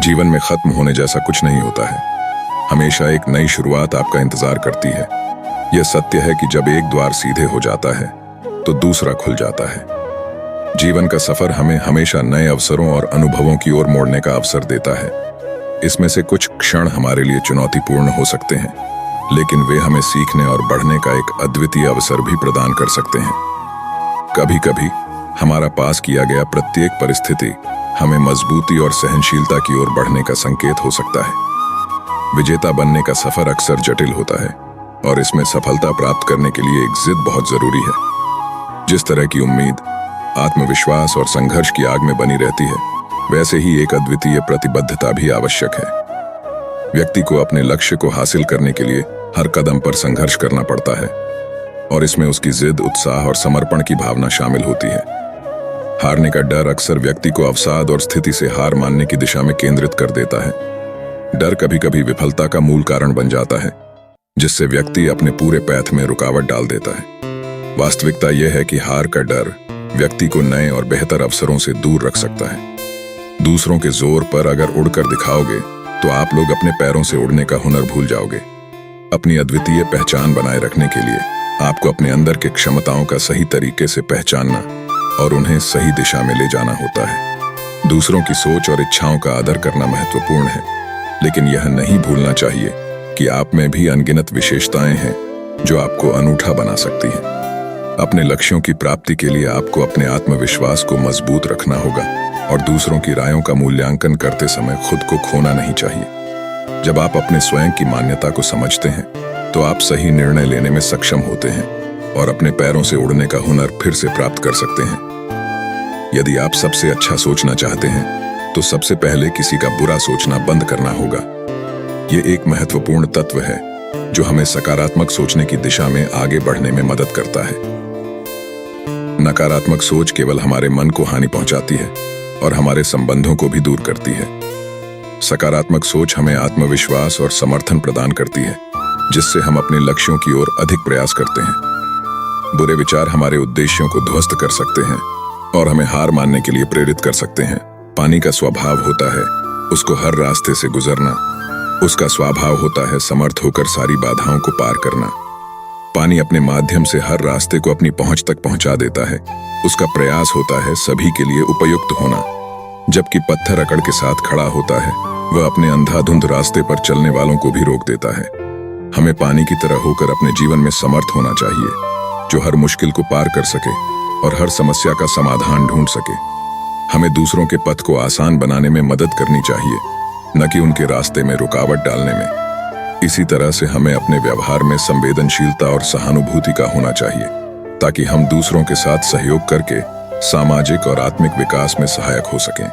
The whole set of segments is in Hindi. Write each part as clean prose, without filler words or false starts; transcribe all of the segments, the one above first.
जीवन में खत्म होने जैसा कुछ नहीं होता है। हमेशा एक नई शुरुआत आपका इंतजार करती है। यह सत्य है कि जब एक द्वार सीधे हो जाता है तो दूसरा खुल जाता है। जीवन का सफर हमें हमेशा नए अवसरों और अनुभवों की ओर मोड़ने का अवसर देता है। इसमें से कुछ क्षण हमारे लिए चुनौतीपूर्ण हो सकते हैं, लेकिन वे हमें सीखने और बढ़ने का एक अद्वितीय अवसर भी प्रदान कर सकते हैं। कभी कभी हमारा पास किया गया प्रत्येक परिस्थिति हमें मजबूती और सहनशीलता की ओर बढ़ने का संकेत हो सकता है। विजेता बनने का सफर अक्सर जटिल होता है और इसमें सफलता प्राप्त करने के लिए एक जिद बहुत जरूरी है। जिस तरह की उम्मीद, आत्मविश्वास और संघर्ष की आग में बनी रहती है, वैसे ही एक अद्वितीय प्रतिबद्धता भी आवश्यक है। व्यक्ति को अपने लक्ष्य को हासिल करने के लिए हर कदम पर संघर्ष करना पड़ता है और इसमें उसकी जिद, उत्साह और समर्पण की भावना शामिल होती है। हारने का डर अक्सर व्यक्ति को अवसाद और स्थिति से हार मानने की दिशा में केंद्रित कर देता है। डर कभी कभी विफलता का मूल कारण बन जाता है, जिससे व्यक्ति अपने पूरे पैथ में रुकावट डाल देता है। वास्तविकता यह है कि हार का डर व्यक्ति को नए और बेहतर अवसरों से दूर रख सकता है। दूसरों के जोर पर अगर उड़कर दिखाओगे तो आप लोग अपने पैरों से उड़ने का हुनर भूल जाओगे। अपनी अद्वितीय पहचान बनाए रखने के लिए आपको अपने अंदर के क्षमताओं का सही तरीके से पहचानना और उन्हें सही दिशा में ले जाना होता है। दूसरों की सोच और इच्छाओं का आदर करना महत्वपूर्ण है, लेकिन यह नहीं भूलना चाहिए कि आप में भी अनगिनत विशेषताएं हैं जो आपको अनूठा बना सकती हैं। अपने लक्ष्यों की प्राप्ति के लिए आपको अपने आत्मविश्वास को मजबूत रखना होगा और दूसरों की रायों का मूल्यांकन करते समय खुद को खोना नहीं चाहिए। जब आप अपने स्वयं की मान्यता को समझते हैं तो आप सही निर्णय लेने में सक्षम होते हैं और अपने पैरों से उड़ने का हुनर फिर से प्राप्त कर सकते हैं। यदि आप सबसे अच्छा सोचना चाहते हैं तो सबसे पहले किसी का बुरा सोचना बंद करना होगा। यह एक महत्वपूर्ण तत्व है जो हमें सकारात्मक सोचने की दिशा में आगे बढ़ने में मदद करता है। नकारात्मक सोच केवल हमारे मन को हानि पहुंचाती है और हमारे संबंधों को भी दूर करती है। सकारात्मक सोच हमें आत्मविश्वास और समर्थन प्रदान करती है, जिससे हम अपने लक्ष्यों की ओर अधिक प्रयास करते हैं। बुरे विचार हमारे उद्देश्यों को ध्वस्त कर सकते हैं और हमें हार मानने के लिए प्रेरित कर सकते हैं। पानी का स्वभाव होता है उसको हर रास्ते से गुजरना। उसका स्वभाव होता है समर्थ होकर सारी बाधाओं को पार करना। पानी अपने माध्यम से हर रास्ते को अपनी पहुंच तक पहुंचा देता है। उसका प्रयास होता है सभी के लिए उपयुक्त होना, जबकि पत्थर अकड़ के साथ खड़ा होता है वह अपने अंधाधुंध रास्ते पर चलने वालों को भी रोक देता है। हमें पानी की तरह होकर अपने जीवन में समर्थ होना चाहिए, जो हर मुश्किल को पार कर सके और हर समस्या का समाधान ढूंढ सके। हमें दूसरों के पथ को आसान बनाने में मदद करनी चाहिए, न कि उनके रास्ते में रुकावट डालने में। इसी तरह से हमें अपने व्यवहार में संवेदनशीलता और सहानुभूति का होना चाहिए, ताकि हम दूसरों के साथ सहयोग करके सामाजिक और आत्मिक विकास में सहायक हो सकें।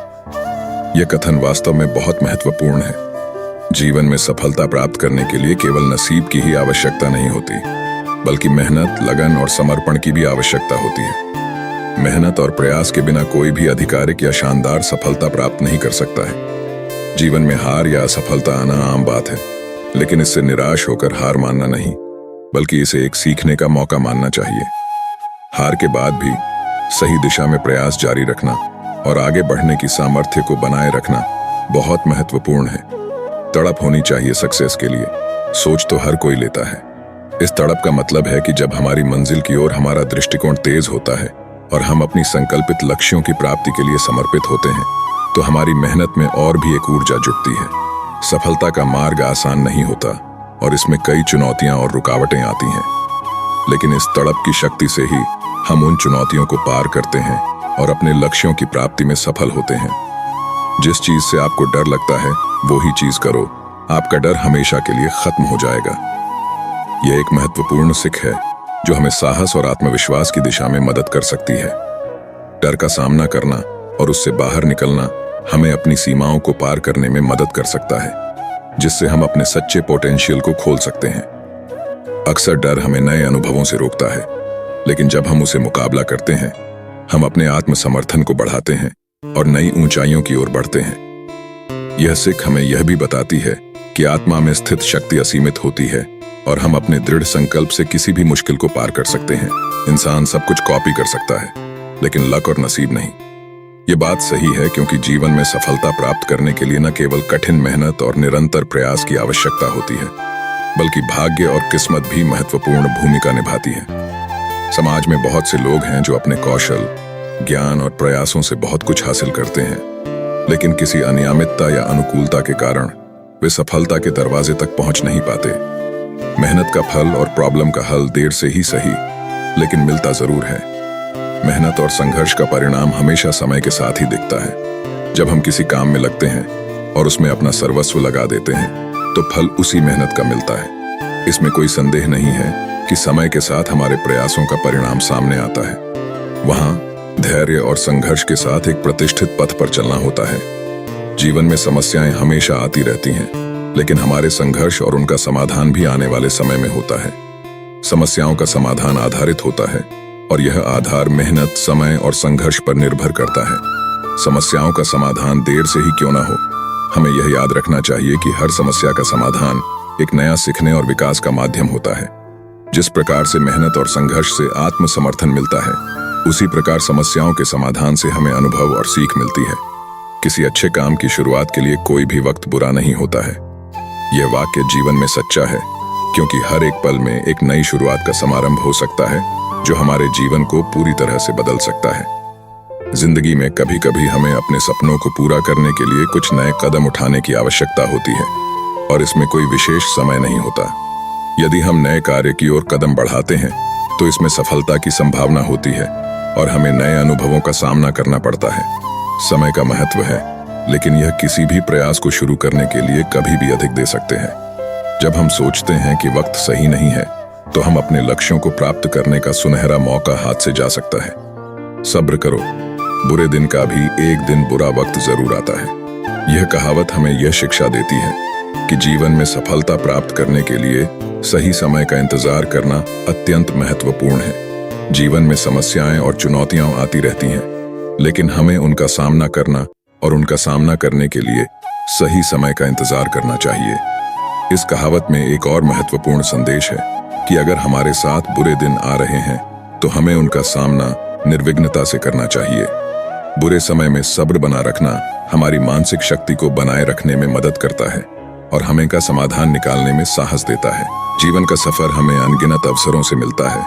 यह कथन वास्तव में बहुत महत्वपूर्ण है। जीवन में सफलता प्राप्त करने के लिए केवल नसीब की ही आवश्यकता नहीं होती, बल्कि मेहनत, लगन और समर्पण की भी आवश्यकता होती है। मेहनत और प्रयास के बिना कोई भी आधिकारिक या शानदार सफलता प्राप्त नहीं कर सकता है। जीवन में हार या असफलता आना आम बात है, लेकिन इससे निराश होकर हार मानना नहीं, बल्कि इसे एक सीखने का मौका मानना चाहिए। हार के बाद भी सही दिशा में प्रयास जारी रखना और आगे बढ़ने की सामर्थ्य को बनाए रखना बहुत महत्वपूर्ण है। तड़प होनी चाहिए सक्सेस के लिए। सोच तो हर कोई लेता है। इस तड़प का मतलब है कि जब हमारी मंजिल की ओर हमारा दृष्टिकोण तेज होता है और हम अपनी संकल्पित लक्ष्यों की प्राप्ति के लिए समर्पित होते हैं, तो हमारी मेहनत में और भी एक ऊर्जा जुटती है। सफलता का मार्ग आसान नहीं होता और इसमें कई चुनौतियां और रुकावटें आती हैं, लेकिन इस तड़प की शक्ति से ही हम उन चुनौतियों को पार करते हैं और अपने लक्ष्यों की प्राप्ति में सफल होते हैं। जिस चीज से आपको डर लगता है वो ही चीज करो, आपका डर हमेशा के लिए खत्म हो जाएगा। यह एक महत्वपूर्ण सीख है जो हमें साहस और आत्मविश्वास की दिशा में मदद कर सकती है। डर का सामना करना और उससे बाहर निकलना हमें अपनी सीमाओं को पार करने में मदद कर सकता है, जिससे हम अपने सच्चे पोटेंशियल को खोल सकते हैं। अक्सर डर हमें नए अनुभवों से रोकता है, लेकिन जब हम उसे मुकाबला करते हैं, हम अपने आत्मसमर्थन को बढ़ाते हैं और नई ऊंचाइयों की ओर बढ़ते हैं। यह सीख हमें यह भी बताती है कि आत्मा में स्थित शक्ति असीमित होती है और हम अपने दृढ़ संकल्प से किसी भी मुश्किल को पार कर सकते हैं। इंसान सब कुछ कॉपी कर सकता है, लेकिन लक और नसीब नहीं। ये बात सही है क्योंकि जीवन में सफलता प्राप्त करने के लिए न केवल कठिन मेहनत और निरंतर प्रयास की आवश्यकता होती है, बल्कि भाग्य और किस्मत भी महत्वपूर्ण भूमिका निभाती है। समाज में बहुत से लोग हैं जो अपने कौशल, ज्ञान और प्रयासों से बहुत कुछ हासिल करते हैं, लेकिन किसी अनियमितता या अनुकूलता के कारण वे सफलता के दरवाजे तक पहुंच नहीं पाते। मेहनत का फल और प्रॉब्लम का हल देर से ही सही, लेकिन मिलता जरूर है। मेहनत और संघर्ष का परिणाम हमेशा समय के साथ ही दिखता है। जब हम किसी काम में लगते हैं और उसमें अपना सर्वस्व लगा देते हैं, तो फल उसी मेहनत का मिलता है। इसमें कोई संदेह नहीं है कि समय के साथ हमारे प्रयासों का परिणाम सामने आता है। वहां धैर्य और संघर्ष के साथ एक प्रतिष्ठित पथ पर चलना होता है। जीवन में समस्याएं हमेशा आती रहती हैं, लेकिन हमारे संघर्ष और उनका समाधान भी आने वाले समय में होता है। समस्याओं का समाधान आधारित होता है और यह आधार मेहनत, समय और संघर्ष पर निर्भर करता है। समस्याओं का समाधान देर से ही क्यों ना हो, हमें यह याद रखना चाहिए कि हर समस्या का समाधान एक नया सीखने और विकास का माध्यम होता है। जिस प्रकार से मेहनत और संघर्ष से आत्मसमर्थन मिलता है, उसी प्रकार समस्याओं के समाधान से हमें अनुभव और सीख मिलती है। किसी अच्छे काम की शुरुआत के लिए कोई भी वक्त बुरा नहीं होता है। यह वाक्य जीवन में सच्चा है, क्योंकि हर एक पल में एक नई शुरुआत का समारंभ हो सकता है जो हमारे जीवन को पूरी तरह से बदल सकता है। जिंदगी में कभी कभी हमें अपने सपनों को पूरा करने के लिए कुछ नए कदम उठाने की आवश्यकता होती है, और इसमें कोई विशेष समय नहीं होता। यदि हम नए कार्य की ओर कदम बढ़ाते हैं, तो इसमें सफलता की संभावना होती है और हमें नए अनुभवों का सामना करना पड़ता है। समय का महत्व है, लेकिन यह किसी भी प्रयास को शुरू करने के लिए कभी भी अधिक दे सकते हैं। जब हम सोचते हैं कि वक्त सही नहीं है, तो हम अपने लक्ष्यों को प्राप्त करने का सुनहरा मौका हाथ से जा सकता है। सब्र करो, बुरे दिन का भी एक दिन बुरा वक्त जरूर आता है। यह कहावत हमें यह शिक्षा देती है कि जीवन में सफलता प्राप्त करने के लिए सही समय का इंतजार करना अत्यंत महत्वपूर्ण है। जीवन में समस्याएं और चुनौतियां आती रहती हैं, लेकिन हमें उनका सामना करना और उनका सामना करने के लिए सही समय का इंतजार करना चाहिए। इस कहावत में एक और महत्वपूर्ण संदेश है कि अगर हमारे साथ बुरे दिन आ रहे हैं, तो हमें उनका सामना निर्विघ्नता से करना चाहिए। बुरे समय में सब्र बना रखना हमारी मानसिक शक्ति को बनाए रखने में मदद करता है और हमें का समाधान निकालने में साहस देता है। जीवन का सफर हमें अनगिनत अवसरों से मिलता है,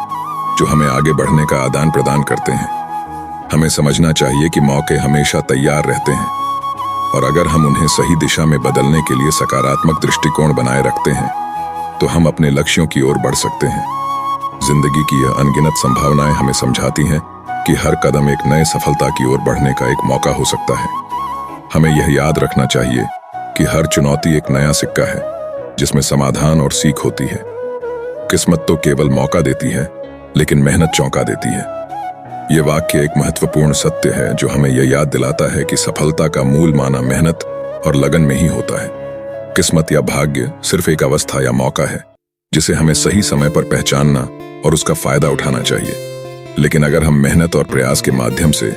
जो हमें आगे बढ़ने का आदान प्रदान करते हैं। हमें समझना चाहिए कि मौके हमेशा तैयार रहते हैं, और अगर हम उन्हें सही दिशा में बदलने के लिए सकारात्मक दृष्टिकोण बनाए रखते हैं, तो हम अपने लक्ष्यों की ओर बढ़ सकते हैं। जिंदगी की यह अनगिनत संभावनाएं हमें समझाती हैं कि हर कदम एक नए सफलता की ओर बढ़ने का एक मौका हो सकता है। हमें यह याद रखना चाहिए कि हर चुनौती एक नया सिक्का है, जिसमें समाधान और सीख होती है। किस्मत तो केवल मौका देती है, लेकिन मेहनत चौंका देती है। यह वाक्य एक महत्वपूर्ण सत्य है जो हमें यह याद दिलाता है कि सफलता का मूल माना मेहनत और लगन में ही होता है। किस्मत या भाग्य सिर्फ एक अवस्था या मौका है, जिसे हमें सही समय पर पहचानना और उसका फायदा उठाना चाहिए। लेकिन अगर हम मेहनत और प्रयास के माध्यम से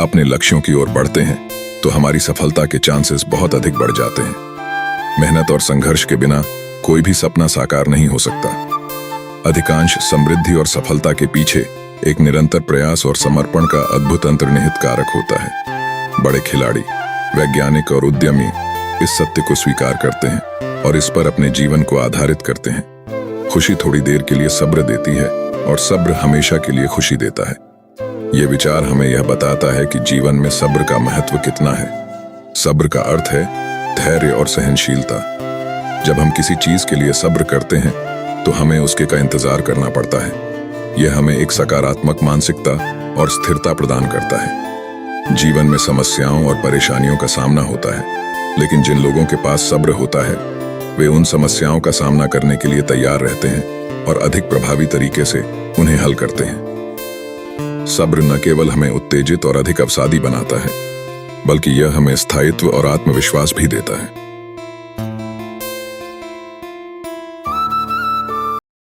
अपने लक्ष्यों की ओर बढ़ते हैं, तो हमारी सफलता के चांसेस बहुत अधिक बढ़ जाते हैं। मेहनत और संघर्ष के बिना कोई भी सपना साकार नहीं हो सकता। अधिकांश समृद्धि और सफलता के पीछे एक निरंतर प्रयास और समर्पण का अद्भुत अंतर्निहित कारक होता है। बड़े खिलाड़ी, वैज्ञानिक और उद्यमी इस सत्य को स्वीकार करते हैं और इस पर अपने जीवन को आधारित करते हैं। खुशी थोड़ी देर के लिए सब्र देती है, और सब्र हमेशा के लिए खुशी देता है। यह विचार हमें यह बताता है कि जीवन में सब्र का महत्व कितना है। सब्र का अर्थ है धैर्य और सहनशीलता। जब हम किसी चीज के लिए सब्र करते हैं, तो हमें उसके का इंतजार करना पड़ता है। यह हमें एक सकारात्मक मानसिकता और स्थिरता प्रदान करता है। जीवन में समस्याओं और परेशानियों का सामना होता है, लेकिन जिन लोगों के पास सब्र होता है, वे उन समस्याओं का सामना करने के लिए तैयार रहते हैं और अधिक प्रभावी तरीके से उन्हें हल करते हैं। सब्र न केवल हमें उत्तेजित और अधिक अवसादी बनाता है, बल्कि यह हमें स्थायित्व और आत्मविश्वास भी देता है।